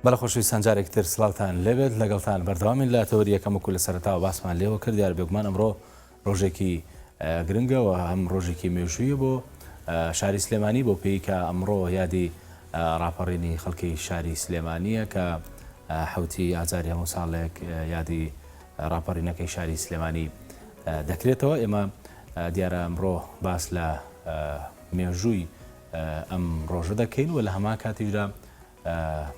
بەڵە خۆشەویستان جارێکتر سڵاوتان لەبێت لەگەڵتان بەردەوامی لە تەوریەکەمەکو لە سەرەتاوە باسمان لێوە کرد دیار بێگومان ئەمڕۆ ڕۆژێکی گرنگەوە هەم ڕۆژێکی مێژوویە بۆ شاری سلێمانی بۆ پێی کە ئەمڕۆ یادی ڕاپەڕینی خەڵکی شاری سلێمانیە کە حوتی ئازاری هەموو ساڵێک یادی ڕاپەڕینەکەی شاری سلێمانی دەکرێتەوە. ئێمە دیارە ئەمڕۆ باس لە مێژووی ئەم ڕۆژە دەکەین و لە هەمان کاتیشدا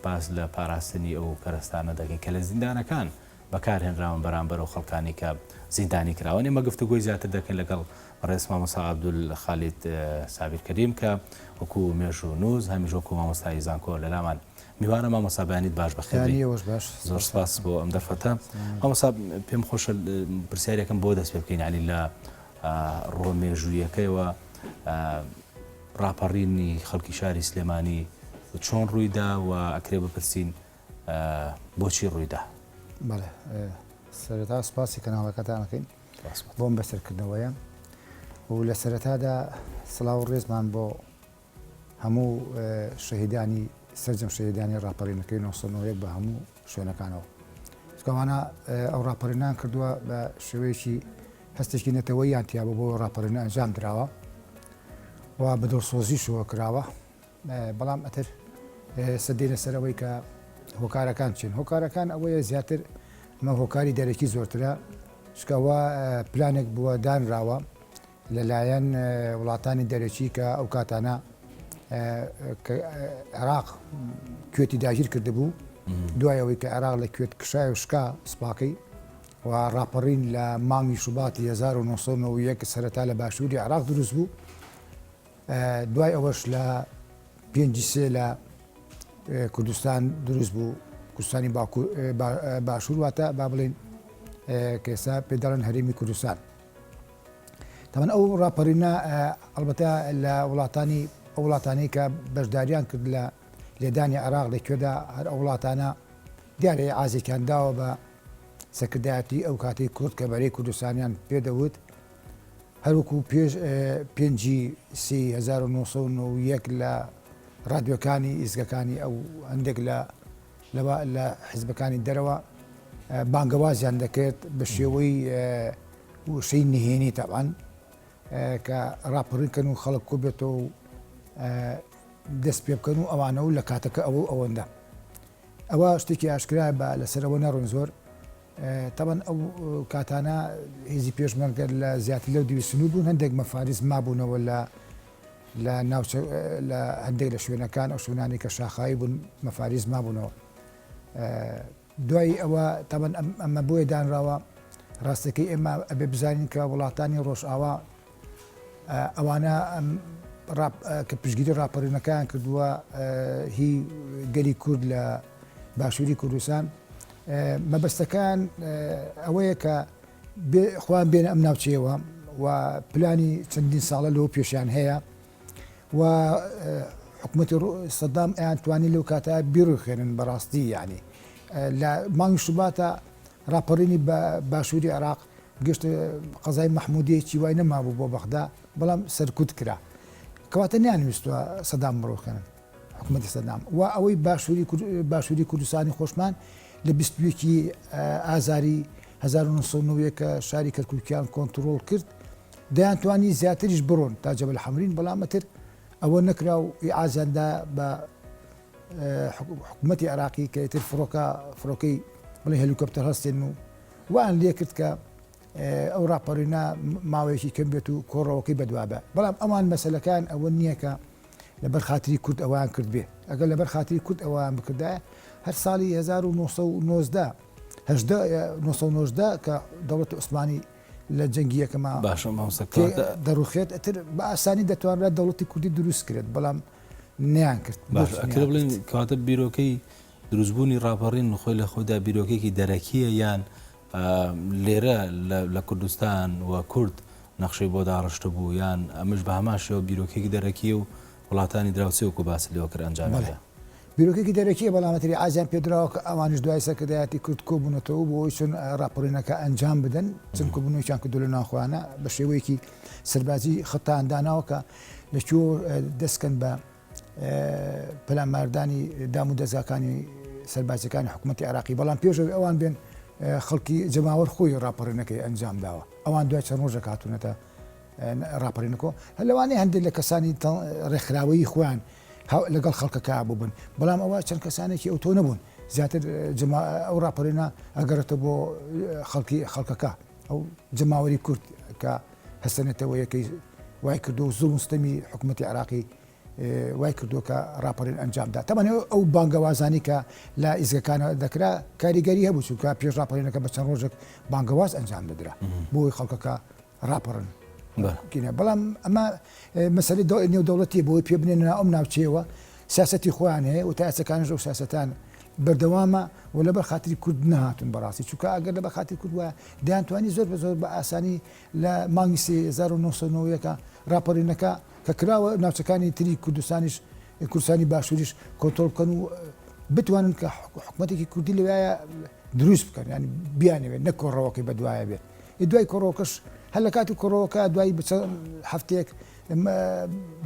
باس لە پاراستنی ئەو کەرەستانە دەکەین کە لە زیندانەکان بەکارهێنراون بەرامبەر و خەڵکانی کە زیندانی کراون. ئێمە گفتوگۆی زیاتر دەکەین لەگەڵ ڕێز مامۆستا عەبدولخالید سابیر کەریم کە وەکو مێژ و نووز هەمیش وەکو مامۆستای زانکۆ لەلامان میوانە. مامۆستا بەیانیت باش بەخێر. زۆر سپاس بۆ ئەم دەرفەتە. مامۆستا پێم خۆشە پرسیارێکم بۆ دەست پێ بکەین علی لە ڕۆ مێژوویەکەیەوە ڕاپەڕینی خەڵکی شاری سلێمانی چۆن ڕوویدا و ئەکرێ بپرسین بۆچی ڕوویدا؟ بەڵێ سەرەتا سپاسی کەناڵەکەتانەکەین بۆم بەسەرکردنەوەیە و لە سەرەتادا سڵاو ڕێزمان بۆ هەموو شەهیدانی سەرجەم شەهیدانی ڕاپەڕینەکەی 1990 بە هەموو شوێنەکانەوە. چکەوانە ئەو ڕاپەڕینان کردووە بە شێوەیەکی هەستێکی نەتەوەییان تیابە بۆ ڕاپەڕینە ئەنجام درراوە و بە دڵسۆزیشەوە کراوە. بەڵام ئەتر سەدەینە سەرەوەی کە هۆکارەکان چین. هۆکارەکان ئەوەیە زیاتر ئەمە هۆکاری دەرەکی زۆرترە شکەوە پلانێک بووە دانراوە لەلایەن وڵاتانی دەرەکی کە ئەو کاتانە عێراق کوێتی داگیر کردبوو دوایەوەی کە عێراق لە کوێت کشای و شکا سپاکەی و ڕاپەڕین لە مانگی شوباتی 1991 سەرەتا لە باشووری عێراق دروست بوو. دوای ئەوەش لە 5 لە کوردستان دروست بوو، کوردستانی باشوور واتە با بڵێن کەسا پێداڵن هەرێمی کوردستان. تەمەن ئەو ڕاپەڕینە ئەڵبەتە لە وڵاتانی کە بەشداریان کرد لە لێدانی عێراق لەکوێدا هەر ئەو وڵاتانە دیارە ئازێکیان داوە بە سەرکردایەتی ئەو کاتی کورد کە بەرەی کوردستانیان پێدەوت هەروەکو پێش 1991 لە ڕادیۆکانی ئیزگەکانی ئەو هەندێک لە حیزبەکانی دەرەوە بانگەوازیان دەکرد بە شێوەی وشەی نهێنی تەبعاً کە ڕاپەڕینکەن و خەڵک کۆبێتەوە و دەست پێ بکەن و ئەوانە و لە کاتەکە ئەوەندە ئەوە شتێکی ئاشکرا بە لەسەرەوە نەڕۆن زۆر. تەبەن ئەو کاتانە هێزی پێشمەرگە لە زیاتر لەو دیویسنوو بوون هەندێک مەفاریز مابوونەوە لە ناوچە لە هەندێک لە شوێنەکان ئەو شوێنانی کە شاخایی بوون مەفاریز مابوونەوە. دوای ئەوە تەبەن ئەمە بۆیە دانراوە ڕاستەکەی ئێمە ئەبێ بزانین کە وڵاتانی ڕۆژئاوا ئەوانە کە پشتگیری ڕاپەڕینەکان کردووە هی گەلی کورد لە باشووری کوردستان مەبەستەکان ئەوەیە کە خوان بێنە ئەم ناوچەیەوە و پلانی چەندین ساڵە لەوە پێشیان هەیە و حکوومەتی سەدام ئەیان توانی لەو کاتە بیڕوخێنن بەڕاستی. یعنی لە مانگی شوباتە ڕاپەڕینی باشووری عێراق گەشت قەزای مەحموودیەکی وای نەمابوو بۆ بەغدا بەڵام سەرکوت کرا کەواتە نیانویستوە سەدام بڕۆکەن حکوومەتی سەدام و ئەوەی باشووری کوردستانی خۆشمان لە 21 ئازاری 1990 کە شاری کەرکووکیان کۆنتترۆل کرد دەیانتوانی زیاتریش بڕۆن تا جەبەل حەمرین بەڵامەتر ئەوە نەکرا و ئازاندا بە حکوومەتی عێراقی کە ئیتر فڕۆکەی بڵێ هەلیکۆپتەر هەستێن و وان لێ کرد کە ئەو ڕاپەڕینە ماوەیەکی کەم بێت و کۆڕەوەکەی بەدوابە. بەڵام ئەمان مەسەلەکان ئەوە نییە کە لەبەر خاتری کورد ئەویان کرد بێ. ئەگەر لەبەر خاتری کورد ئەویان بکردایە هەر ساڵی 1990 کە دەوڵەتی عوسمانی لە جەنگی یەکەما دەڕوخێت ئەتر بە ئاسانی دەتوانرێت دەوڵەتی کوردی دروست کرێت بەڵام نیان کرد. ئەکرێ بڵێن کەواتە بیرۆکەی دروستبوونی ڕاپەڕین خۆی لە خۆدا بیرۆکێکی دەرەکیە یان لێرە لە کوردستان و کورد نەخشەی بۆ داڕشتە بوو یان ئەمەش بە هەماشەوە بیرۆکێکی دەرەکیە و وڵاتانی دراوسێوەکو باس لێوە کرد ئەنجامەکە. بیرۆکێکی دەرەکیە بەڵامەتری ئازیان پێدراوە کە ئەوانش دوای سەرکردایەتی کورد کۆبوونەتەوە بۆی چۆن ڕاپەڕینەکە ئەنجام بدەن چەند کۆبوونەوەیان کردو لە ناوخۆیانە بە شێوەیەکی سەربازی خەتانداناوە کە لەکوێ دەستکەن بە پلانماردانی دام و دەزاکانی سەربازەکانی حکوومەتی عراقی بەڵام پێشەوەی ئەوان بێن خەڵکی جەماوەر خۆی ڕاپەڕینەکەی ئەنجام داوە ئەوان دوای چەند ڕۆژە هاتوونەتە ڕاپەڕینەکۆ لەوانەیە هەندێک لە کەسانی ڕێکخراوەیی خۆیان لەگەڵ خەڵکەکە بووبن بەڵام ئەوە چەند کەسانێکی ئەو تۆ نەبوون زیاتر ئەو ڕاپەڕینە ئەگەڕێتە بۆ خەڵکەکە ئەو جەماوەری کورد کە هەستێنێتەوە یەکەی وای کردو و زوو مستەمی حکوومەتی عراقی وای کردووە کە ڕاپەڕین ئەنجامدا تەمەنێ ئەو بانگەوازانی کە لە ئیزگەکانە دەکرا کاریگەری هەبوو چونکە پێش ڕاپەڕینەکە بە چەند ڕۆژێک بانگەواز ئەنجام دەدرا بۆی خەڵکەکە ڕاپەڕن بەڵام ئەمە مەسەلەی نێودەوڵەتی بۆی پێ بنێنە ئەم ناوچەیەوە سیاسەتی خۆیان هەیە و تا ئەسەکانش ئەو سیاسەتان بەردەوامە و لەبەر خاتری کورد نهاتون بەڕاستی چونکە ئەگەر لەبەر خاتری کورد وایە دەیانتوانی زۆر بە زۆر بە ئاسانی لە مانگی 1990 ڕاپەڕینەکە کە کراوە ناوچەکانی تری کوردستانی باشووریش کۆنتڕۆڵ بکەن و بتوانن کە حکوومەتێکی کوردی لەوایە دروست بکەن ینی بیانەوێت نە کۆڕەوەکەی بەدوایە بێت دوای کۆڕەوەکەش هەر لە کاتی کۆڕەوەکە دوای هەفتەیەک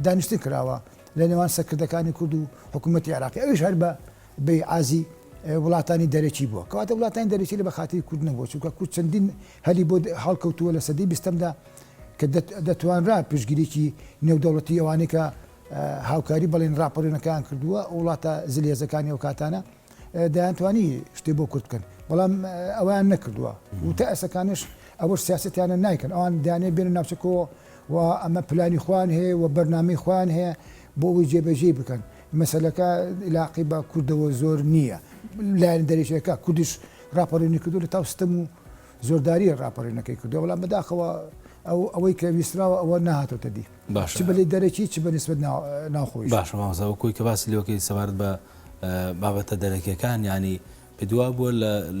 دانیشتن کراوە لە نێوان سەرکردەکانی کورد و حکوومەتی عراقی ئەویش هەر بە عازی وڵاتانی دەرەکی بووە کەواتە وڵاتانی دەرەکی لە بە خاتری کورد نەبووە چونکە کورد چەندین هەلی بۆ هەڵکەوتووە لە سەدەی 20دا کە دەتوانرا پشگیریکی نێودەوڵەتی ئەوانەی کە هاوکاری بەڵێن ڕاپەڕینەکان کردووە وڵاتە زلێزەکانی ئەو کاتانە دەیانتوانی شتێ بۆ کورد بکەن بەڵام ئەویان نەکردووە و تا ئەسەکانش ئەوەش سیاسەتیانە نایکەن ئەوان دەیانێت بێنە ناوچەکەەوە و ئەمە پلانی خوان هەیە و بەرنامەی خوان هەیە بۆ ئەوی جێبەجێ بکەن مەسەلەکە علاقی بە کوردەوە زۆر نییە لایەن دەرێژەکە کوردیش ڕاپەڕینی کردو لە تاوستەم و زۆرداری ڕاپەڕینەکەی کردو بەڵام بەداخەوە ئەوەی کە ویستراوە ئەوە نهاتۆتە دی چ بە لێ دەرەکی چ بە نسبەت ناوخۆی باش مامۆزەوە کە باسی لەوەکەی سەبارەت بە بابەتە دەرەکیەکان ینی پێدوا بووە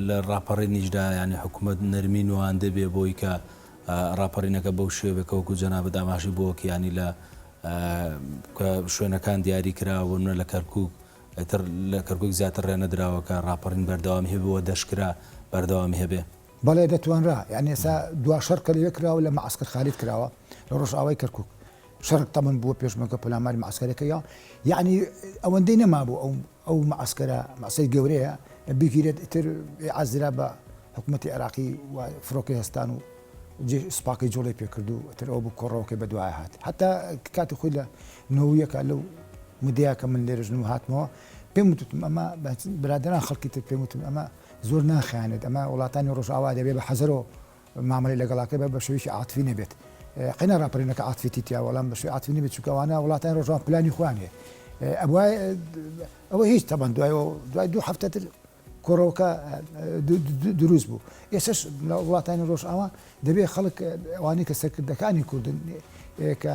لە ڕاپەڕینیشدا ینی حکوومەت نەرمین وان دەبێ بۆی کە ڕاپەڕینەکە بەو شێوێکەوەکو جەنابەت ئاماژی بووەکە ینی لە شوێنەکان دیاری کراوە لە کەرکووک ئەتر لە کەرکووک زیاتر ڕێنەدراوە کە ڕاپەڕین بەردەوامی هەبەوە دەشکرا بەردەوامی هەبێ بەڵێ دەتوانرا یعنی ئێستا دوا شەرکە لەوێ کراوە لە مەعسکەر خالید کراوە لە ڕۆژئاوای کەرکووک شەرک تەمەن بووە پێشمەکە پەلاماری مەعسکەرەکەیە یعنی ئەوەندەی نەمابوو ئەو مەعسکەرە مەعسکەری گەورەیە بیگیرێت ئیتر عەزرا بە حکوومەتی عێراقی و فڕۆکەی هەستان و سوپاکەی جۆڵی پێکرد و ئەتر ئەو بوو کۆڕەوەکەی بەدوای هات حتا کاتی خۆی لە نەوەیەکە لەو مدەیە کە من لێرە ژنم هاتمەوە پێم وتم ئەمە برادران خەڵکی تر پێم وتم ئەمە زۆر ناخیانێت ئەمە وڵاتانی ڕۆژئاوا دەبێت بە حەزەرەوە مامەڵی لەگەڵاکە بە شێوەیەکی عاتفی نەبێت قەینا ڕاپەڕینەکە عاتفێتی تیا وەڵام بە شێوەی عاتفی نەبێت چونکە ئەوانە وڵاتانی ڕۆژئاوا پلانی خۆیان هەیە ئەوە هیچ تەبەن دوای دوو هەفتە تر کۆڕەوەکە دروست بوو ئێسش لە وڵاتانی ڕۆژئاوا دەبێت خەڵک ئەوانەی کە سەرکردەکانی کوردن کە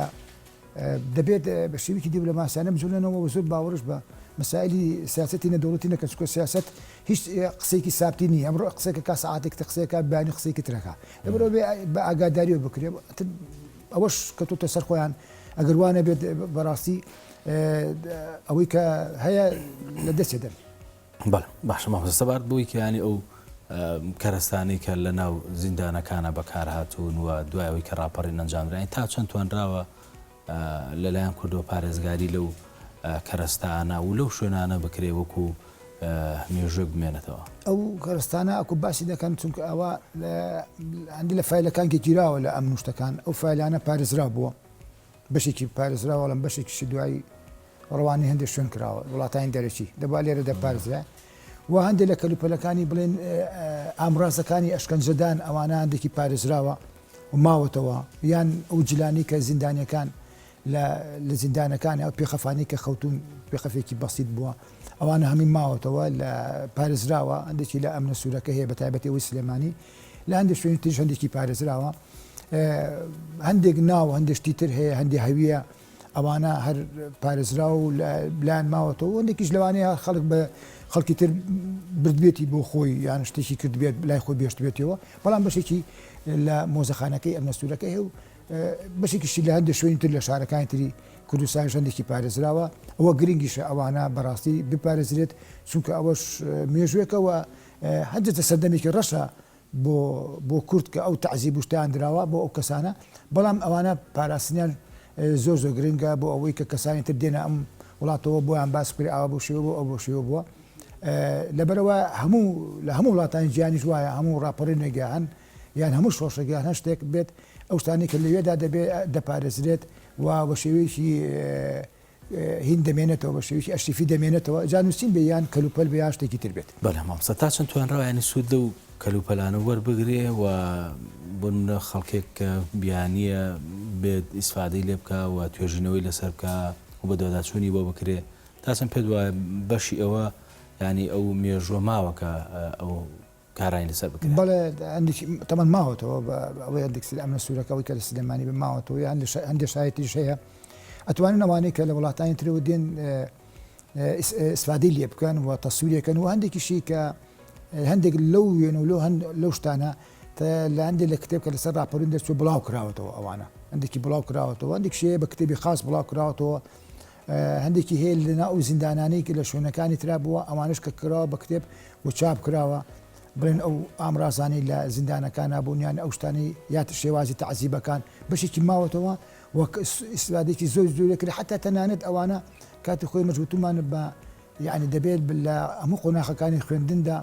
دەبێت بە شێوەیەکی دی لە ماسیانە بجوڵێنەوە زۆر باوەڕش بە مەسائلی سیاسەتی نەدەوڵەتی نەکە چونکە سیاسەت هیچ قسەیەکی سابتی نییە ئەمڕۆ قسەیەکە کا سەعاتێک قسەیەکە بەیانی قسەیەکی ترەکە لەبەرەوە بە ئاگاداریەوە بکرێت ئەوەش کەوتۆتە سەر خۆیان ئەگەر وانە بێت بەڕاستی ئەوەی کە هەیە لە دەستێ دەن بەڵێ باشە مامۆستا سەبارەت بووی کە ینی ئەو کەرەستانی کە لە ناو زیندانەکانە بەکار هاتوون و دوایەوەی کە ڕاپەڕین ئەنجامدرا تا چەند توانراوە لەلایەن کوردەوە پارێزگاری لەو کەرەستانە و لەو شوێنانە بکرێ وەکو مێژوێک بمێنێتەوە ئەو کەرەستانە ئەکو باسی دەکەن چونکە ئەوە هەندی لە فایلەکان گیراوە لە ئەم نوشتەکان ئەو فایلانە پارێزرا بووە بەشێکی پارێزراوە لەم بەشێکیشی دوایی ڕەوانی هەندێک شوێن کراوە وڵاتانی دەرەکی دەبا لێرە دەپارێزرا و هەندێک لە کەلوپەلەکانی بڵێن ئامڕازەکانی ئەشکەنجەدان ئەوانە هەندێکی پارێزراوە و ماوەتەوە یان ئەو جلانی کە زیندانیەکان لە زیندانەکانی ئەو پێخەفانی کە خەوتون پێخەفێکی بەسیط بووە ئەوانە هەمی ماوەتەوە لە پارێزراوە هەندێکی لە ئەمنە سوورەکە هەیە بە تایبەتی ئەوەی سلێمانی لە هەندێک شوێنی تریش هەندێکی پارێزراوە هەندێک ناو هەندێشتی تر هەیە هەندی هەویە ئەوانە هەر پارێزرا و لایەن ماوەتەوە هەندێکیش لەوانەیە خەڵک بە خەڵکی تر بردبێتی بۆ خۆی یان شتێکی کردبێت لای خۆی بێشت بێتەوە بەڵام بەشێکی لە مۆزەخانەکەی ئەمنە سوورەکە هەیە و بەشێکیشی لە هەندێک شوێنی تر لە شارەکانی تری کوردستان هەندێکی پارێزراوە ئەوە گرنگیشە ئەوانە بەڕاستی بپارێزرێت چونکە ئەوەش مێژوێکەوە هەندێتە سەردەمێکی ڕەشە بۆ کورد کە ئەو تەعزیب شتیان دراوە بۆ ئەو کەسانە بەڵام ئەوانە پاراستنیان زۆر گرنگە بۆ ئەوەی کە کەسانی تر دێنە ئەم وڵاتەوە بۆیان باس کرد ئاوا بۆ شێوە بۆ ئەو بۆ شێوە بووە لەبەرەوە لە هەموو وڵاتانی گیانی وایە هەموو ڕاپەڕی نەگەیان یان هەموو شۆشەگەیان هەر شتێک بێت ئەو شتانی کە لەوێدا دەبێت دەپارێزرێت و بە شێوەیەکی هین دەمێنێتەوە بە شێوەیەکی ئەشتیفی دەمێنێتەوە جانووسین بێ یان کەلوپەل بێ یان شتێکی تر بێت. بەڵێ مامۆستا تا چەند توانراوە ینی سوود لەو کەلوپەلانە وەربگرێ و بۆ خەڵکێک کە بیانیە بێت ئیسفادەی لێ بکە و توێژینەوەی لەسەر بکە و بە دۆداچوونی بۆ بکرێ تا چەند پێت وایە بەشی ئەوە ینی ئەو مێژووە ماوەکە ئەو کارانی لەسەر بکرێت. بەڵێ تەمەەن ماوەتەوە ئەوەی هەندێک ئەمە سوورەکەەوەی کە لە سلێمانی بە ماوەتەوە هەندێک شایەتیش هەیە ئەتوانن ئەوانەی کە لە وڵاتانی ترەوە دێن ئیسفادەی لێ بکەن و تەسووریەکەن و هەندێکیشی کە هەندێک لەو وێن و لەو شتانە لە هەندێک لە کتێب کە لەسەر ڕاپەڕین دەچوە بڵاو کراوەتەوە ئەوانە هەندێکی بڵاو کراوەتەوە هەندێک شەیە بە کتێبی خاص بڵاو کراوەتەوە هەندێکی هەیە لەنا ئەو زیندانانەی کە لە شوێنەکانی ترا بووە ئەوانش کە کراوە بە کتێب و چاپ کراوە بڵێن ئەو ئامرازانی لە زیندانەکان بوونیان ئەو شتانی یا شێوازی تەعزیبەکان بەشێکی ماوەتەوە وەک ئیسفادێکی زۆر کرد حتا تەنانەت ئەوانە کاتی خۆی مەجبوتومان بە یعنی دەبێت لە هەموو قۆناغەکانی خوێندندا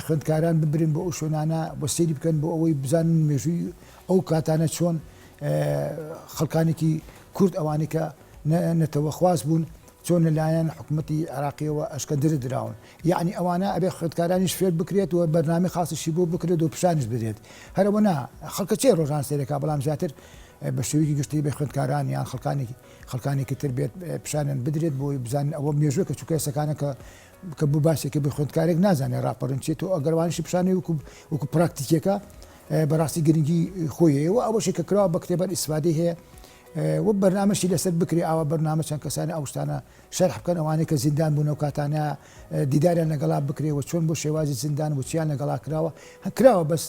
خوێندکاران ببرن بۆ ئەو شوێنانە بۆ سەیری بکەن بۆ ئەوەی بزانن مێژووی ئەو کاتانە چۆن خەڵکانێکی کورد ئەوانی کە نەتەوەخواز بوون چۆن لەلایەن حکوومەتی عراقیەوە ئەشکەندر دراون یعنی ئەوانە ئەبێ خوێندکارانیش فێر بکرێت و بەرنامەی خاصشی بۆ بکرێت و پیشانش بدرێت هەرەوە نا خەڵکە چێ ڕۆژان سێرەکە بەڵام زیاتر بە شێوەیەکی گشتی بە خوێندکاران یان خەڵکانێکی تر بێت پیشانیان بدرێت بۆی بزانن ئەوە مێژووە کە چووکە سەکانە کە بوو باسێکە بە خوێندکارێک نازانێت ڕاپەڕن چێت و ئەگەروانیشی پیشانی وەکو پراکتیکێکە بەڕاستی گرنگی خۆیەوە ئەوەشی کە کراوە بە کتێبەر ئیسفادەی هەیە و بەرنامەشی لەسەر بکرێ ئاوا بەرنامە چەند کەسانی ئەو شتانە شەرح بکەن ئەوانەی کە زیندان بوون و کاتانە دیداریان لەگەڵا بکرێ و چۆن بۆ شێوازی زیندان و چیان لەگەڵا کراوە بەس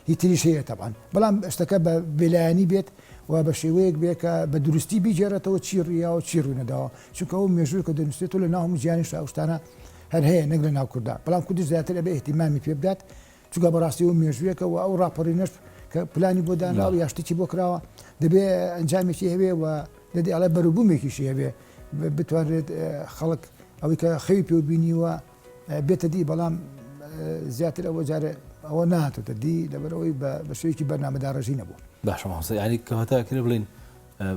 هیتریش هەیە تەبعاً بەڵام شتەکە بە بێلایانی بێت و بە شێوەیەک بێت کە بە دروستی بیجێڕێتەوە چی ڕیاوە چی ڕوونەداوە چونکە ئەو مێژووی کە دەنووسێت و لە ناو هەموو ژیانی ئەو شتانە هەر هەیە نەک لە ناو کووردا بەڵام کوردی زیاتر ئەبێ احتیمامی پێ بدات چونکە بەڕاستی ئەو مێژوویەکە و ئەو ڕاپەڕینەش کە پلانی بۆ دانراو یا شتێکی بۆ کراوە دەبێ ئەنجامێکی هەبێ و دەدی ئەڵێ بەروبوومێکیشی هەبێ بتوانرێت خەڵک ئەوەی کە خەوی پێ بینیوە بێتە دی بەڵام زیاتر ئەوە جارە ئەوە نهاتوتە دی لەبەرەوەی بە شێوەیەکی بەرنامەدا ڕژی نەبوو. باشە مامۆستا ینی کەواتاکرێ بڵین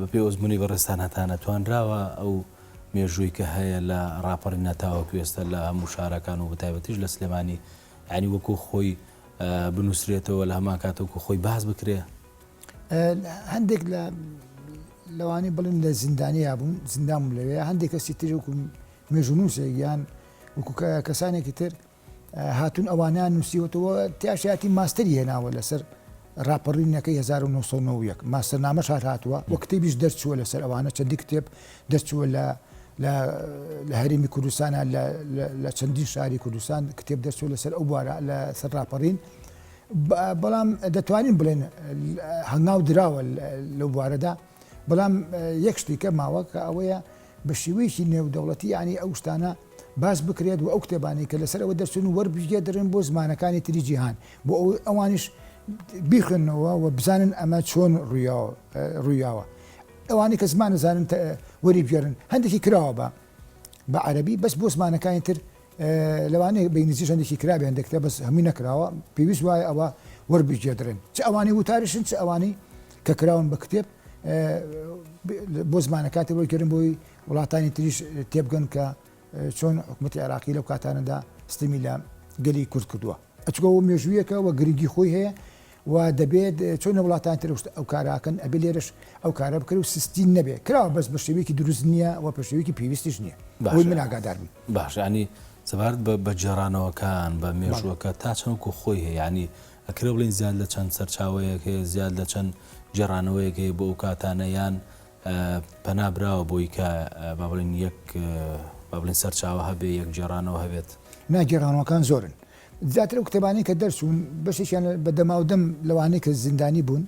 بە پێ ئۆزمونی بەڕێستان هەتانە توانراوە ئەو مێژووی کە هەیە لە ڕاپەڕی نەتاوەکو ئێستا لە هەموو شارەکان و بەتایبەتیش لە سلێمانی ینی وەکو خۆی بنووسرێتەوە لە هەمان کاتەوەکو خۆی باز بکرێ هەندێک لەوانی بڵین لە زیندانی بوون زیندان لەوێ هەندێک کەسی تر وەکو مێژونووسێک یان وەکو کەسانێکی تر هاتوون ئەوانیان نووسیوەتەوە تیاشیاتی ماستەری هێناوە لەسەر ڕاپەڕینەکەی 1990 ماستەرنامەش هاتووە وە کتێبیش دەرچووە لەسەر ئەوانە چەندی کتێب دەرچووە لە هەرێمی کوردستانە لە چەندین شاری کوردستان کتێب دەرچووە لەسەر ئەو بوارە لەسەر ڕاپەڕین بەڵام دەتوانین بڵێن هەنگاو دراوە لەو بوارەدا بەڵام یەک شتێکە ماوە کە ئەوەیە بە شێوەیەکی نێودەوڵەتی ینی ئەو شتانە باز بکرێت و ئەو کتێبانی کە لەسەر ئەوە دەرچون و وەربژێ دەرن بۆ زمانەکانی تری جیهان بۆ ئەوانیش بیخوێنەوە و بزانن ئەمە چۆن ڕوویاوە ئەوانی کە زمان نزانن وەری بژێرن هەندێکی کراوە بە عەرەبی بەس بۆ زمانەکانی تر لەوانەیە بەینگلیزیش هەندێکی کرابێ هەندێک بەس هەمووی نەکراوە پێویست وایە ئەوە وەربژێدرن چ ئەوانی وتاریشن چ ئەوانی کە کراون بە کتێب بۆ زمانەکاتی وەرگێرن بۆی وڵاتانی تریش تێبگەن کە چۆن حکوومەتی عێراقی لەو کاتانەدا ستمی لە گەلی کورد کردووە ئەچکە ئەو مێژوویەکە و گرنگی خۆی هەیە و دەبێت چۆن وڵاتان تر ئەو کاراکەن ئەبێ لێرەش ئەو کارە بکرێت و سستی نەبێ کراوە بەس بە شێوەیەکی دروست نییە و بە شێوەیەکی پێویستیش نییە بۆی من ئاگاداربی باش ینی سەبارەت بە جێڕانەوەکان بە مێژووەکە تا چەندکو خۆی هەیە ینی ئەکرێ بڵین زیاد لە چەند سەرچاوەیەک هەیە زیاد لە چەند جێڕانەوەیەک هەیە بۆ ئەو کاتانە یان پەنابراوە بۆی کە با بڵین یەک با بڵین سەرچاوە هەبێ یەک جێڕانەوە هەبێت ناگێڕانەوەکان زۆرن زیاتر ئەو کتێبانەی کە دەرچوون بەشێکیان بە دەماودەم لەوانەیە کە زیندانی بوون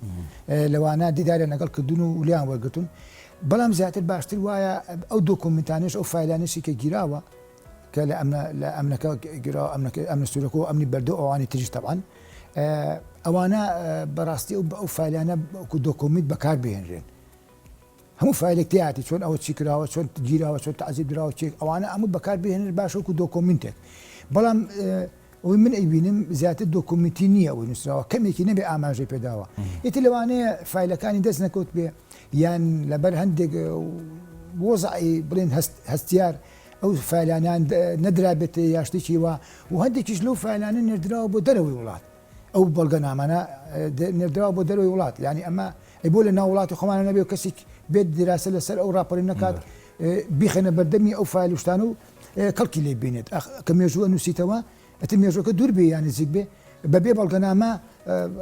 لەوانە دیداریان لەگەڵ کردوون و ولیان وەرگتون بەڵام زیاتر باشتر وایە ئەو دۆکۆمنتانش ئەو فایلانشی کە گیراوە کە لە ئەمنەکە گیراوە ئەمنە سوورەکە و ئەمنی بەردە ئەوانی تریش تەبعاً ئەوانە بەڕاستی ئەو فایلانە دۆکۆمنت بەکار بهێنرێن هەموو فایلێک تیاتی چۆن ئەوە چی کراوە چۆن گیراوە چۆن تعزیب دراوە چێک ئەوانە هەموو بەکار بهێنر باش وەکو دۆکۆمنتێک بەڵام ئەوی من ئەیبینم زیاتر دۆکومنتی نییە ئەوی نووسراوە کەمێکی نەبێ ئاماژەی پێداوە ئیتر لەوانەیە فایلەکانی دەست نەکەوت بێ یان لەبەر هەندێک وەزعی بڵێن هەستیار ئەو فایلانیان نەدرابێت یاشتێکی وە و هەندێکیش لەو فایلانە نێردراوە بۆ دەرەوەی وڵات ئەو بەڵگەنامانە نێردراوە بۆ دەرەوەی وڵات یعنی ئەمە بۆ لە ناو وڵاتی خۆمانە نەبێ کەسێک بێت دراسە لەسەر ئەو راپۆرت نەکات بیخێنە بەردەمی ئەو فایل وشتان و کەڵکی لێ بینێت کە مێژووە نووسیتەوە ئەتر مێژوەکە دوور بێ یان نزیک بێ بەبێ بەڵگەنامە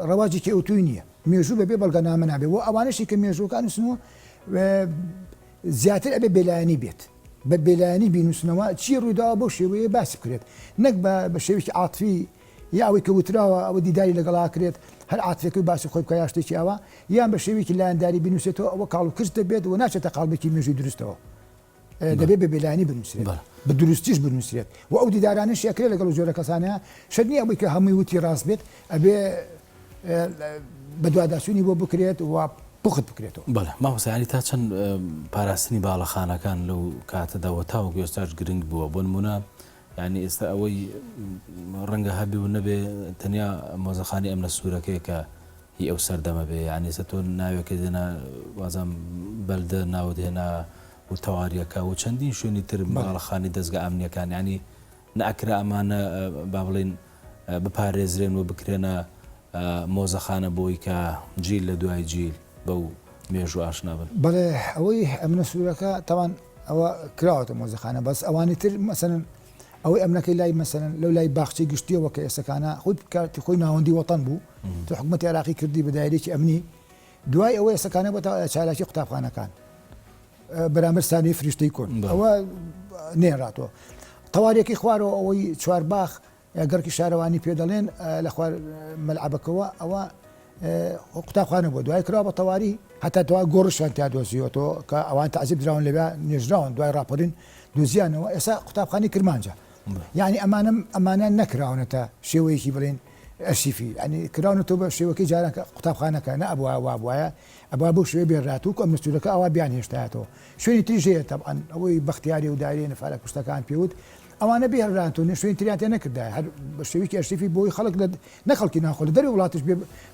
ڕەواجێکی ئۆتوی نییە مێژوو بەبێ بەڵگەنامە نابێ و ئەوانەشی کە مێژوەکان نووسنەوە زیاتر ئەبێ بێلایەنی بێت بە بێلایەنی بینووسنەوە چی ڕوویداوە بەو شێوەیە باسی بکرێت نەک بە شێوێکی عاتفی یا ئەوەی کە وتراوە ئەوە دیداری لەگەڵا کرێت هەر عاتفەکەی باسی خۆی بکە یا شتێکی ئەوە یان بە شێوێکی لایەنداری بینووسێتەوە ئەوە کاڵ و کرد دەبێت و ناچێتە قاڵبێکی مێژووی دروستەوە دەبێت بە بێلایەنی بنووسێت بە دروستیش بنووسێت و ئەو دیدارانش یەکرێت لەگەڵ جۆرە کەسانەیە شەر نییە ئەوەی کە هەمووی وتی ڕاست بێت ئەبێ بە دوواداسوونی بۆ بکرێت و پخت بکرێتەوە بەڵێ ماوەسانی تا چەند پاراستنی باڵەخانەکان لەو کاتەداوە تاوەکو ئێستاش گرنگ بووە بۆ نمونە ینی ئێستا ئەوەی ڕەنگە هەبی و نەبێ تەنیا مۆزەخانی ئەم لە سوورەکەی کە هی ئەو سەردەمە بێ ینی ئێستا تۆ ناوێکە دێنا وازام بەلدە ناوت هێنا و تەواریەکە و چەندین شوێنی تر باڵەخانی دەستگا ئامنیەکان ینی نەئەکرا ئەمانە با بڵێن بپارێزرێن و بکرێنە مۆزەخانە بۆی کە جیل لە دوای جیل بەو مێژوو ئاشنا بن بەڵێ ئەوەی ئەمنە سوورەکە تاوان ئەوە کراوەتە مۆزەخانە بەس ئەوانی تر مەسەن ئەوەی ئەمنەکەی لای مەسەن لەو لای باخچەی گشتیەوە کە ئێسەکانە خود کاتی خۆی ناوەندی وەتەن بوو تو حکومەتی عێراقی کردی بە دایرێکی ئەمنی دوای ئەوەی ئێسەکانە بۆ چالاکی قوتابخانەکان بەرامبەر سانەی فریشتەی کۆن ئەوە نێڕاتەوە تەواریەکەی خوارەوە ئەوەی چوارباخ گەڕکی شارەوانی پێ دەڵێن لە خوار مەلعەبەکەوە ئەوە قوتابخانە بۆ دوای کرا بە تەواری هەتا دوای گۆڕشیان تا دۆزیەوەتەوە کە ئەوان تەعزیب دراون لەبێ نێژراون دوای راپۆرین دۆزیانەوە ئێستا قوتابخانی کرمانجە یعنی ئەمانە نەکراونەتە شێوەیەکی بڵێن ئەرشیفی ئەنی کراونەوە بە شێوەکەی جاران قوتابخانەکە نە ئەبووە وا بواە ئەبا بۆ شوێ بێڕاتوو ئەم نستورەکە ئەوە بیان هێشتایەتەوە شوێنی تریژەیە تەبعەن ئەوەی بەختیاری و دایرێ نەفالە کوشتەکان پێوت ئەوانە بێڕانتۆ شوێن تریان تێ نەکردا هەر بە شێوەیەکی ئەرشیفی بۆی خەڵک نەخەڵکی ناخۆ لە دەروی وڵاتش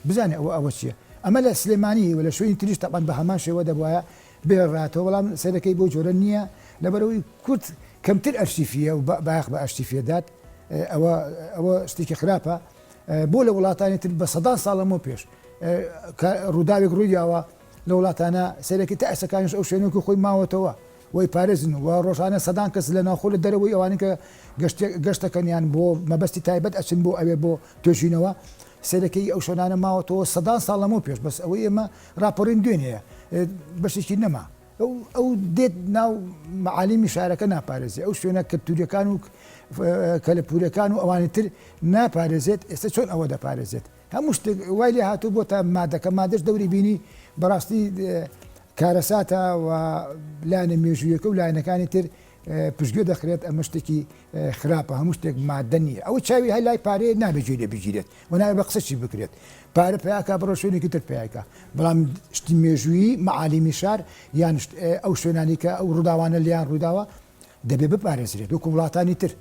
بزانێ ئەوە چییە ئەمە لە سلێمانی و لە شوێنی تریش تەبعەن بە هەمان شێوە دەبواە بێڕاتەوە بەڵام سەرەکەی بۆ جۆرە نییە لەبەرەوەی کورد کەمتر ئەرشیفیە و باخ بە ئەرشیفێدات ئەوە شتێکی خراپە بۆ لە وڵاتانی تر بە سەدان ساڵەمەوە پێش ڕووداوێک ڕوویاوە لە وڵاتانە سەرەکی تا ئەسەکانش ئەو شوێنێکی خۆی ماوەتەوە وی پارێزن و ڕۆژانە سەدان کەس لە ناخۆ لە دەرەوەی ئەوانی کە گەشتەکەنیان بۆ مەبەستی تایبەت ئەچن بۆ ئەوێ بۆ توێژینەوە سەرەکەی ئەو شوێنانە ماوەتەوە سەدان ساڵەمەوە پێش بەس ئەوەی ئێمە راپۆرین دوێنەیە بەشێکی نەما ئەو دێت ناو معالیمی شارەکە ناپارێزێ ئەو شوێنە کەلتوریەکان و کەلەپورەکان و ئەوانی تر ناپارێزێت ئێستا چۆن ئەوە دەپارێزێت هەموو شتێک وای لێ هاتوو بۆ تا مادەکە مادەش دەوری بینی بەڕاستی کارەساتە و لایەنە مێژوویەکە و لایەنەکانی تر پشتگوێ دەخرێت ئەمە شتێکی خراپە هەموو شتێک مادە نییە ئەو چاوی هەر لای پارەیە نابێت لێ بگیرێت و نابێت بە قسەچی بکرێت پارە پیاکە بڕۆ شوێنێکی تر پیاکە بەڵام شتی مێژووی معالیمی شار یان ئەو شوێنانی کە ئەو ڕووداوانە لیان ڕووداوە دەبێت بپارێزرێت وەکو وڵاتانی تر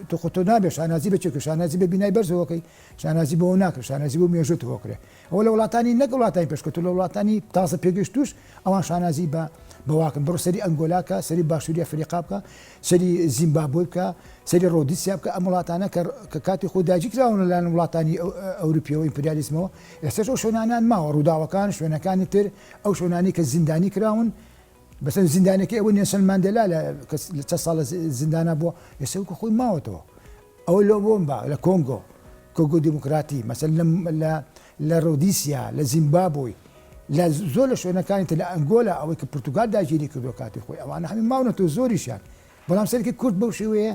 تۆ خۆتۆ نابێت شانازی بچێک شانازی بە بینای بەرزەوەکەی شانازی بۆ ناکرد شانازی بۆ مێژوت هۆکرێ ئەوە لە وڵاتانی نەک وڵاتانی پێشکەوت لە وڵاتانی تازە پێگەشتوش ئەوان شانازی بەواکن بڕۆ سەری ئەنگۆلاکە سەری باشووری ئەفریقا بکە سەری زیمبابوێ بکە سەری ڕۆدیسیا بکە ئەم وڵاتانە کە کاتی خۆ داگیر کراون لەلایەن وڵاتانی ئەوروپیەوە ئیمپریالیزمەوە ئێستاش ئەو شوێنانیان ماوە ڕووداوەکان شوێنەکانی تر ئەو شوێنانی کە زیندانی کراون بەسەر زیندانەکەی ئەوە نێلسن ماندێلا لە چە ساڵە زیندانە بووە ئێستا وەکو خۆی ماوەتەوە ئەوە لە بۆمبا لە کۆنگۆ دیموکراتی مەسەل لە ڕۆدیسیا لە زیمبابوی لە زۆر لە شوێنەکانی تر لە ئەنگۆلا ئەوەی کە پورتوگال داگیری کردو کاتی خۆی ئەوانە هەمی ماونەتەوە زۆریشیان بەڵام سەرکی کورد بەو شێوەیە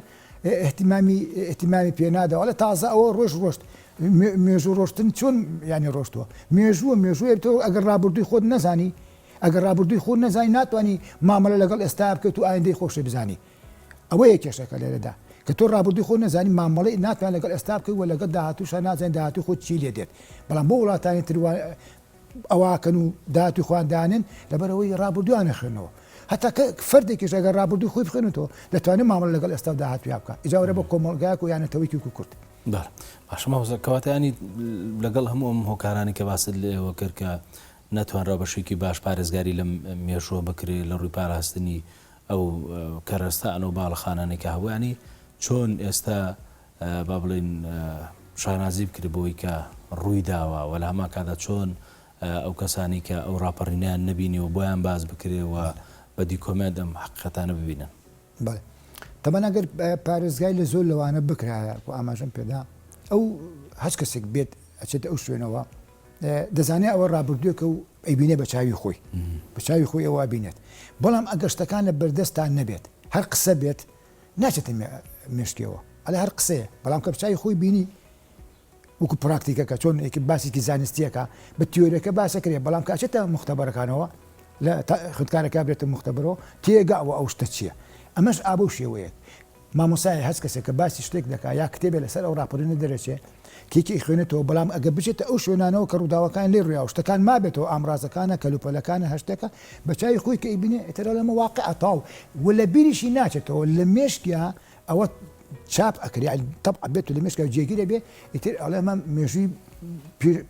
احتیمامی پێناداوە لە تازە ئەوە ڕۆشت مێژوو ڕۆشتن چۆن ینی ڕۆشتووە مێژووە تۆ ئەگەر ڕابردووی خۆت نەزانی ئەگەر ڕابردووی خۆت نەزانی ناتوانانی مامەڵە لەگەڵ ئێستا بکەیت و ئایندەی خۆشە بزانی ئەوەیە کێشەکە لێرەدا کە تۆ ڕابردووی خۆ نەزانی مامەڵی ناتوان لەگەڵ ئێستا بکەیت و لەگەڵ داهاتووشە نازانین داهاتووی خۆت چی لێ دێت بەڵام بۆ وڵاتانی تر ئەواکەن و داهاتووی خواندانن لەبەرەوەی ڕابردوویان نەخێنەوە هەتا فەردێکیش ئەگەر ڕابردوو خۆی بخێنێتەوە دەتوانێت مامەڵە لەگەڵ ئێستا داهاتویا بکە ئیجاوەرە بە کۆمەڵگایەک و یانەتەوەیکی و کورد باشە ماوەکەواتانی لەگەڵ هەموو ئەم هۆکارانی کە باست لێەوە کرد کە نەتوانرا بەشێکی باش پارێزگاری لەم مێژووە بکرێت لە ڕووی پاراستنی ئەو کەرەستان و باڵەخانانێک کە هەوانی چۆن ئێستا با بڵێن شانازی بکرێت بۆی کە ڕووی داوە و لە هەما کادا چۆن ئەو کەسانی کە ئەو ڕاپەڕینیان نبینی و بۆیان باز بکرێەوە بە دیکۆمێت ئەم حقیقەتانە ببینن. تەمان ئەگەر پارێزگای لە زۆر لەوانە بکرایە و ئاماژەم پێدا ئەو هەچ کەسێک بێت ئەچێتە ئەو شوێنەوە دەزانێت ئەوە ڕابردووەکە و ئەیبینێ بە چاوی خۆی بە چاوی خۆی ئەوە بینێت بەڵام ئەگەر شتەکان لە بەردەستان نەبێت هەر قسە بێت ناچێتە مێشکەوە ئەلە هەر قسەیە بەڵام کە بچای خۆی بینی وەکو پراکتیکەکە چۆن باسێکی زانستیەکە بە تیۆریەکە باسەکرێ بەڵام کاچێتە مختبەرەکانەوە لە خودکارەکە بێتە مختبەرەوە تێگاوە ئەو شتە چییە ئەمەش ئابە و شێوەیە مامۆسای هەست کەسێک کە باسی شتێک دەکا یا کتێبێ لەسەر ئەو ڕاپەرینە دەرەچێ کێکی خوێنێتەوە بەڵام ئەگە بچێتە ئەو شوێنانەوە کە ڕووداوەکان لێ ڕویا شتەکان مابێتەوە ئامرازەکانە کەلوپەلەکانە هەشتێکە بە چای خۆی کە ئیبینێ ئێتەرە لەمە واقع تاو و لە بیریشی ناچێتەوە لە مێشکیا ئەوە چاپ ئەکری تەبع بێت و لە مێشکە جێگیرە بێ ئیتر ئەڵێمە مێژووی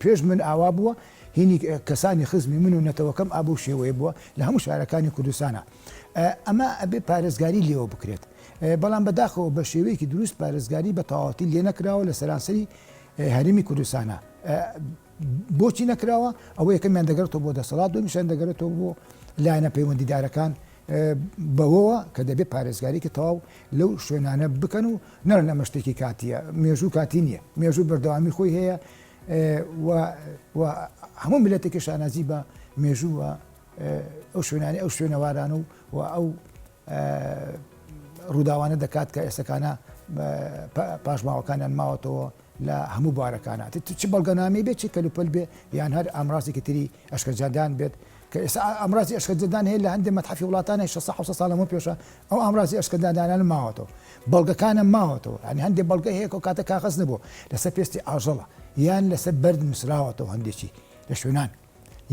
پێش من ئاوا بووە هینی کەسانی خزمی من و نەتەوەکەم ئابوو شێوەیە بووە لە هەموو شارەکانی کوردستانە ئەمە ئەبێ پارێزگاری لێوە بکرێت بەڵام بەداخەوە بە شێوەیەکی دروست پارێزگاری بە تەواوەتی لێ نەکراوە لە سەرانسەری هەرێمی کوردستانە بۆچی نەکراوە ئەوە یەکەمیان دەگەڕێتەوە بۆ دەسەڵات دومیشیان دەگەڕێتەوە بۆ لایەنە پەیوەندیدارەکان بەوەوە کە دەبێت پارێزگاری کە تەواو لەو شوێنانە بکەن و نەڕە نەمە شتێکی کاتیە مێژوو کاتی نییە مێژوو بەردەوامی خۆی هەیە هەموو ملەتێکی شانازی بە مێژووە ئەو شوێنانی ئەو شوێنەواران و ئەو ڕووداوانە دەکات کە ئێستەکانە پاشماوەکانیان ماوەتەوە لە هەموو بارەکانە چ بەڵگەنامەی بێت چی کەلوپەل بێ یان هەر ئامڕازێکی تری ئەشکەجادان بێت کە ئێستا ئەمڕازی ئەشکەجادان هەیە لە هەندێک مەتحەفی وڵاتانە 600 ساڵەمە پێشە ئەو ئامڕازی ئەشکەجادانان ماوەتەوە بەڵگەکانە ماوەتەوە ینی هەندێک بەڵگە هەیە کە کاتە کاغەز نەبوو لەسەر پێستی ئاژەڵە یان لەسەر بەرد نووسراوەتەوە هەندێکی لە شوێنان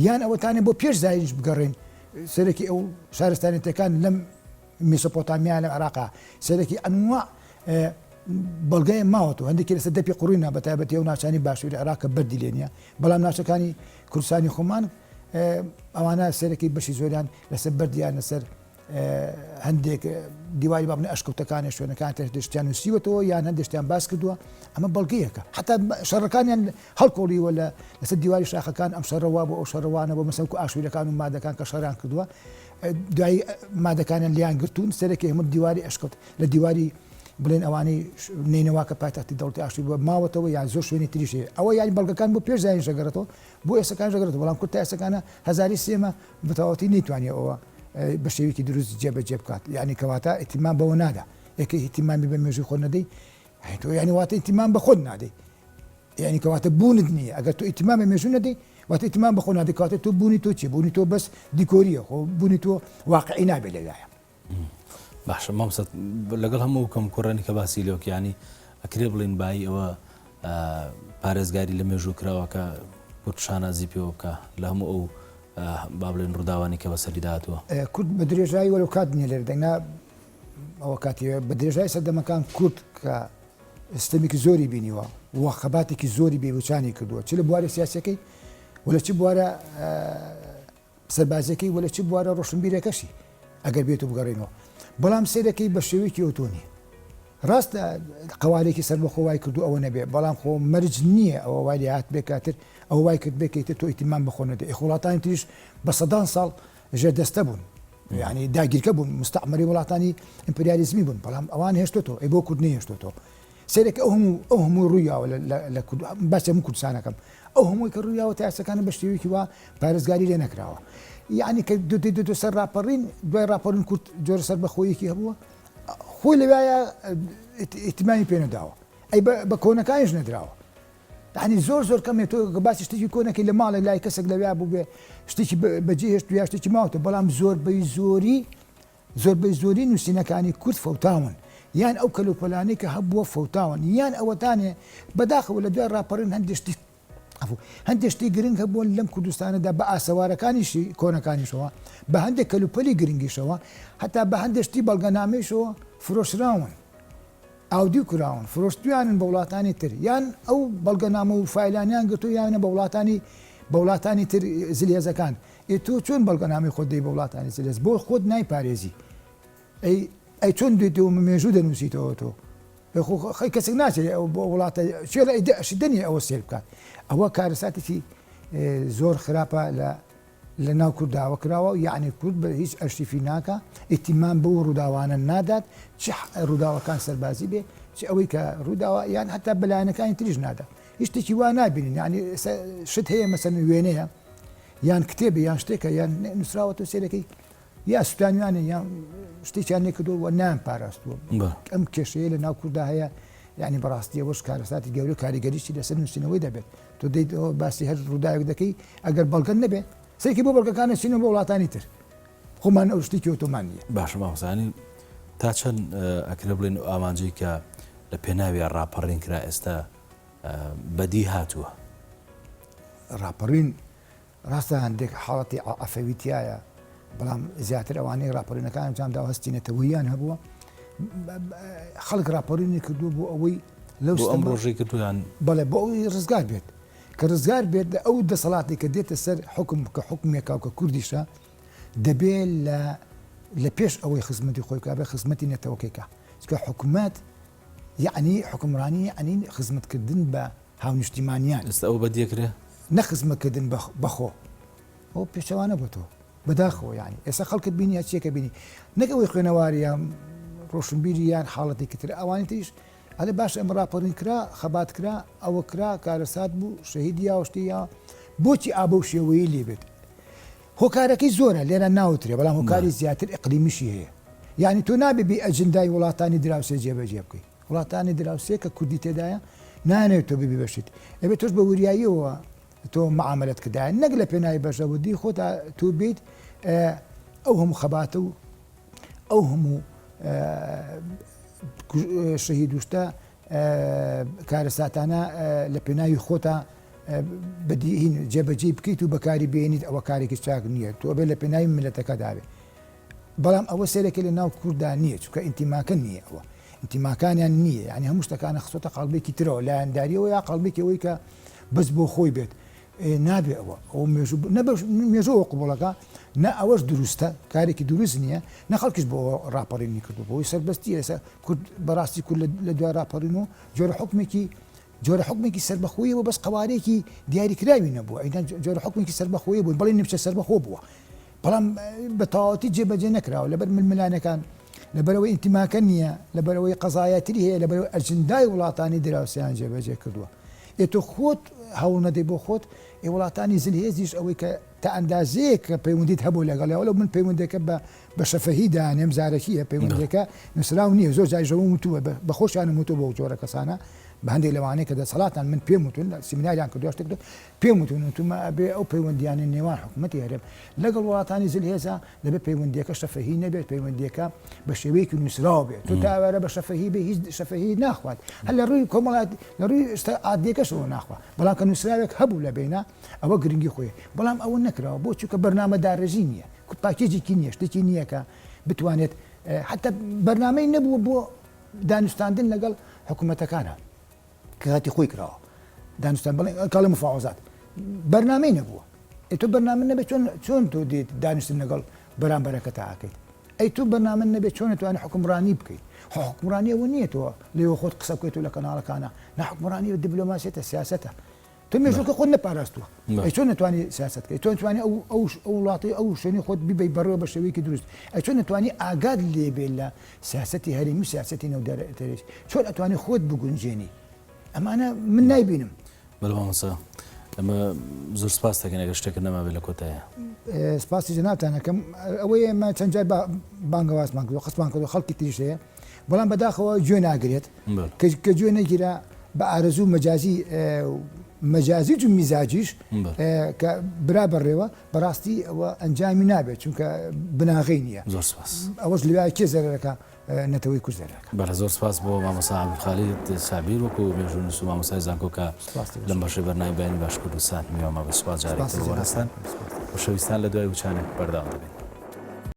یان ئەوەتانێ بۆ پێش زایش بگەڕێن سەرێکی ئەو شارستانێتەکان لەم میسۆپۆتامیا لە عێراقا سەرێکی ئەنواع بەڵگەیە ماوەتەوە هەندێکی لەسەر دەپی قوڕینە بەتایبەتی ئەو ناوچانی باشووری عێراقە بەردی لێ نییە بەڵام ناوچەکانی کوردستانی خۆمان ئەوانە سەرێکی بەشی زۆریان لەسەر بەردیان لەسەر هەندێک دیواری بابنە ئەشکوتەکانی شوێنەکان تشتیان نووسیوەتەوە یان هەندێشتیان باس کردووە ئەمە بەڵگەیەکە حتا شەڕەکانیان هەڵکۆڵیوە لەسەر دیواری شاخەکان ئەم شەڕەوا بۆ ئەو شەڕەوانە بۆ مەسەڵکو ئاشوورەکان و مادەکان کە شەڕیان کردووە دوایی مادەکانیان لیان گرتوون سەرێکی هەموو دیواری ئەشکوت لە دیواری بڵێن ئەوانەی نینەوەکە پایتەختی دەوڵەتی ئاشتی بووە ماوەتەوە یان زۆر شوێنی تریشێ ئەوە یانی بەڵگەکان بۆ پێش زاین ژەگەڕێتەوە بۆ ئێسەکان ژەگەڕێتەوە بەڵام کورد تا ئێسەکانە هەزاری سێمە بەتەواوەتی نەیتوانێت ئەوە بە شێوەیەکی دروست جێبەجێ بکات یعنی کەواتە ئیتیمان بەوە نادا یەکە ئیتیمامی بە مێژووی خۆ نەدەی تۆ یعنی واتە ئیتیمان بە خۆت نادەی یعنی کەواتە بوونت نییە ئەگەر تۆ ئیتیمان بە مێژوو نەدەی واتە ئیتیمان بە خۆ نادەی کەواتە تۆ بوونی تۆ چی بوونی تۆ بەس دیکۆریە خۆ بوونی تۆ واقعی نابێت لەلایە باشە مامۆستا لەگەڵ هەموو کەم کوڕانی کە باسی لێوکیانی ئەکرێ بڵێن بای ئەوە پارێزگاری لە مێژوو کراوە کە کورد شانازی پێوە بکە لە هەموو ئەو با بڵێن ڕووداوانی کە بەسەری داهاتووە کورد بە درێژایی وەرەو کات نییە لێرە دەنگنا ئەوە کاتی بە درێژایی سەردەمەکان کورد کە سیستەمێکی زۆری بینیوە وە خەباتێکی زۆری بێوچانی کردووە چ لە بواری سیاسەکەی ولا چی بوارە سەربازەکەی ولا چی بوارە ڕۆشنبیرەکەشی ئەگەر بێت و بگەڕێنەوە بەڵام سێرەکەی بە شێوەیەکی ئۆتۆنی ڕاستە قوارێکی سەر بە خۆوای کردو ئەوە نەبێ بەڵام خۆ مەرج نییە ئەوە وای هات بێ کاتر ئەو وای کرد بێکیتر تۆ ئیتیمان بە خۆ نەدەی وڵاتانی تریش بە سەدان ساڵ ژێردەستە بوون یعنی داگیرکە بوون مستعمەری وڵاتانی ئیمپریالیزمی بوون بەڵام ئەوان هێشتۆتەوە ئەی بۆ کورد نەهێشتۆتەوە سێرێکە ئەو هەموو ڕوویاوە لە باسی هەموو کوردستانەکەم ئەو هەمووی کە ڕوویاوە تا ئێستەکانە بە شێوەیەکی وا پارێزگاری لێ نەکراوە یعنی کە دو سەر راپەڕین دوای راپەڕین کورد جۆرە سەر بەخۆیەکی هەبووە خۆی لەوایە ئیتیمانی پێ نەداوە ئەی بە کۆنەکانیش نەدراوە یعنی زۆر کەمێ تۆ باسی شتێکی کۆنەکەی لە ماڵی لای کەسێک لەویا بوو بێ شتێکی بەجێ هێشت یا شتێکی ماوەتە بەڵام زۆربەی زۆری نووسینەکانی کورد فەوتاون یان ئەو کەلوپەلانەی کە هەبووە فەوتاون یان ئەوەتانێ بەداخەوە لە دوای راپەڕین هەندێک شتی هەندێک شتی گرنگ هەبووە لەم کوردستانەدا بە ئاسەوارەکانیشی کۆنەکانیشەوە بە هەندێک کەلوپەلی گرنگیشەوە هەتا بە هەندێک شتی بەڵگەنامەیشەوە فرۆشراون ئاودی کراون فرۆشتویانن بە وڵاتانی تر یان ئەو بەڵگەنامە و فایلانیان گرتو یانە بە وڵاتانی تر زلێزەکان تۆ چۆن بەڵگەنامی خۆت دەی بە وڵاتانی زلێز بۆ خۆت نایپارێزی ئەی چۆن دوێتەوە مێژوو دەنووسیتەوە تۆ خەی کەسێک ناچێت بۆ وڵاتە چێ لە ئەشی دەنیە ئەوە سێر بکات ئەوە کارەساتێکی زۆر خراپە لە ناو کورداوە کراوە یعنی کورد بە هیچ ئەرشیفی ناکە ئیتیمان بۆ ڕووداوانە نادات چ ڕووداوەکان سەربازی بێ چ ئەوەی کە ڕووداوە یان حتا بەلایەنەکانی تریش نادا هیچ شتێکی وا نابینین ینی شت هەیە مەسەن وێنەیە یان کتێبە یان شتێکە یان نووسراوەتەوە سێرەکەی یا سوستانیانە یان شتێکیان نێکردووە نیان پاراستووە ئەم کێشەیە لە ناو کووردا هەیە یعنی بەڕاستی ئەوەش کارەساتی گەورە کاریگەریشی لەسەر نووسینەوەی دەبێت تۆ دەیت باسی هەر ڕووداوێک دەکەی ئەگەر بەڵگەن نەبێت سێکی بۆ بەڵگەکانە چینەوە بۆ وڵاتانی تر خۆمان ئەو شتی کەوتۆمان نیە باشە مامۆستانی تا چەند ئەکرە بڵێن ئامانجەی کە لە پێناوی ڕاپەڕین کرا ئێستا بەدی هاتووە ڕاپەڕین ڕاستە هەندێک حاڵەتی ئەفەویتایە بەڵام زیاتر ئەوانەی ڕاپەڕینەکان جامدا هەستینەتەوەیان هەبووە خەڵک ڕاپەڕینی کردووە بۆ ئەوەی لەو ئەم ڕۆژەی کردویان بەڵێ بۆ ئەوی ڕزگار بێت کە ڕزگار بێت لە ئەو دەسەڵاتی کە دێتە سەر حکم کە حکومێکا کە کوردیشە دەبێت لە پێش ئەوەی خزمەتی خۆی بکە بێ خزمەتی نێتەوەکێکە چکە حکوومەت یعنی حکمڕانی ینی خزمەتکردن بە هاونیشتیمانیان ئێستا ئەو بەدیەکرێ نەخزمەتکردن بەخۆ ئەو پێچەوانە بۆ تۆ بەداخەوە ینی ئێستا خەڵکت بینی چیەکە بینی نەک ئەوەی خوێنەواریان ڕۆشنبیری یان حاڵەتی کتر ئەوانی تریش هەڵێ باش ئەمە ڕاپەڕین کرا خەبات کرا ئەوە کرا کارەسات بوو شەهیدی یاوەشتیە بۆچی ئابە و شێوەیە لێ بێت هۆکارەکەی زۆرە لێرە ناوترێ بەڵام هۆکاری زیاتر ئەقلیمیشی هەیە یعنی تۆ نابێ ئەجندای وڵاتانی دراوسێ جێبەجێ بکەیت وڵاتانی دراوسێ کە کوردی تێدایە نانێت تۆ ببی بەشیت ئەبێت تۆش بە وریاییەوە تۆ معاملەت کردایە نەک لە پێناوی بەشەوەدی خۆتا تۆ بیت ئەو هەموو خەباتە و ئەو هەموو شەهید وشتە کارەساتانە لە پێناوی خۆتا بەدیهین جێبەجێ بکەیت و بەکاری بێنیت ئەوە کارێکی چاک نییە تۆ بێ لە پێناوی ملەتەکە دابێت بەڵام ئەوە سێرەکە لە ناو کووردا نییە چونکە ئینتیماکە نییە ئەوە ئینتیماکانیان نییە ینی هەموو شتەکانە خسۆتە قەڵبێکی ترەوە لایەنداریەوە یا قەڵبێکی ئەوەی کە بەس بۆ خۆی بێت نابێ ئەوە مێژووە قوبڵەکە نە ئەوەش دروستە کارێکی دروست نییە نە خەڵکیش بۆ ڕاپەڕینی کردو بۆی سەربەستی ئێستا کورد بەڕاستی کورد لە دوای ڕاپەڕین و جۆرە حکمێکی سەربەخۆیەوە بەس قوارێکی دیاریکراوی نەبووە ئەیدان جۆرە حکمێکی سەربەخۆیە بوو بەڵێ نیمچە سەربەخۆ بووە بەڵام بە تەواوەتی جێبەجێ نەکراوە لەبەر ململانەکان لەبەرەوەی ئینتیماکە نییە لەبەرەوەی قەزایەتری هەیە لەبەرەوەی ئەجندای وڵاتانی دراوسیان جێبەجێ کردووە ئێتۆ خۆت هەوڵ نەدەی بۆ خۆت وڵاتانی زلهێزیش ئەوەی کە تا ئەندازەیە کە پەیوەندیت هەبوو لەگەڵەوە لەو من پەیوەندەکە بە شەفەهیدا نێم زارەکیە پەیوەندەکە نووسراو نییە زۆر جایژەوە وتووە بە خۆشیانم وتو بۆ جۆرە کەسانە بە هەندێک لەوانەیە کە دەسەڵاتان من پێم وتون سیمیناریان کردو شتێک پێم وتون وتومە ئەبێ ئەو پەیوەندیانە نێوان حکوومەتی هەرێم لەگەڵ وڵاتانی زلهێزە دەبێت پەیوەندیەکە شەفەهی نەبێت پەیوەندیەکە بە شێوەیەکی نووسراوە بێت تۆ تاوارە بە شەفەهی بێ هیچ شەفەهی ناخوات هەر لە ڕووی کۆمەڵات لە ڕووی عادیەکەشەوە ناخوات بەڵام کە نووسراوێک هەبوو لە بینە ئەوە گرنگی خۆیە بەڵام ئەوە نەکراوە بۆ چونکە بەرنامە داڕێژی نییە پاکێجێکی نییە شتێکی نییە کە بتوانێت حتا بەرنامەی نەبووە بۆ دانوستاندن لەگەڵ حکوومەتەکانە کاتی خۆی کراوە دانوستان بڵێ کاڵی مفاوزات بەرنامەی نەبووە ئەی تۆ بەرنامە نەبێت چۆن تۆ دێت دانوستن لەگەڵ بەرامبەرەکە تاکەیت ئەی تۆ بەرنامە نەبێت چۆن توانێت حکومڕانی بکەیت حکومڕانی ئەوە نییە تۆ لێوە خۆت قسە بکەیت و لە کەناڵەکانە نە حکومڕانی دیبلۆماسیەتە سیاسەتە تۆ مێژووکە خۆت نەپاراستووە ئەی چۆن نتوانانی سیاست بکەیت تۆ نتوانانی ئەو وڵاتی ئەو شوێنی خۆت بیبەی بەڕێوە بە شێوەیەکی دروست ئەی چۆن نتوانی ئاگاد لێبێت لە سیاسەتی هەرێمی و سیاسەتی نەودەرەتێش چۆن ئەتوانی خۆت بگونجێنی ئەمانە من نایبینم بەڵامسا ئەمە زۆر سپاس دەکەن ئەگەر شتێکە نەماوێت لە کۆتایە سپاسی جەنابتانەکەم ئەوەی ئێمە چەند جار بانگەوازمان کردو قسمان کردو خەڵکی تریش هەیە بەڵام بەداخەوە گوێ ناگرێت کە گوێ نەگیرە بە ئارەزوو مەجازی مەجازیج و میزاجیش کە برا بەڕێوە بەڕاستی ئەوە ئەنجامی نابێت چونکە بناغی نییە. زۆر سپاس. ئەوەش لەوای کێ زەرەکە نەتەوەی کوردەکە. بەڵە زۆر سپاس بۆ مامۆستا عەبدولخالید سابیر وەکو مێژوون و مامۆستای زانکۆ کە لەم بەشەی بەرنامەی بەیانی باش کوردستان میوەمە بە سوپاس جارێکتر وەرەستان. خۆشەویستان لە دوای وچانێک بەردەوام دەبێت.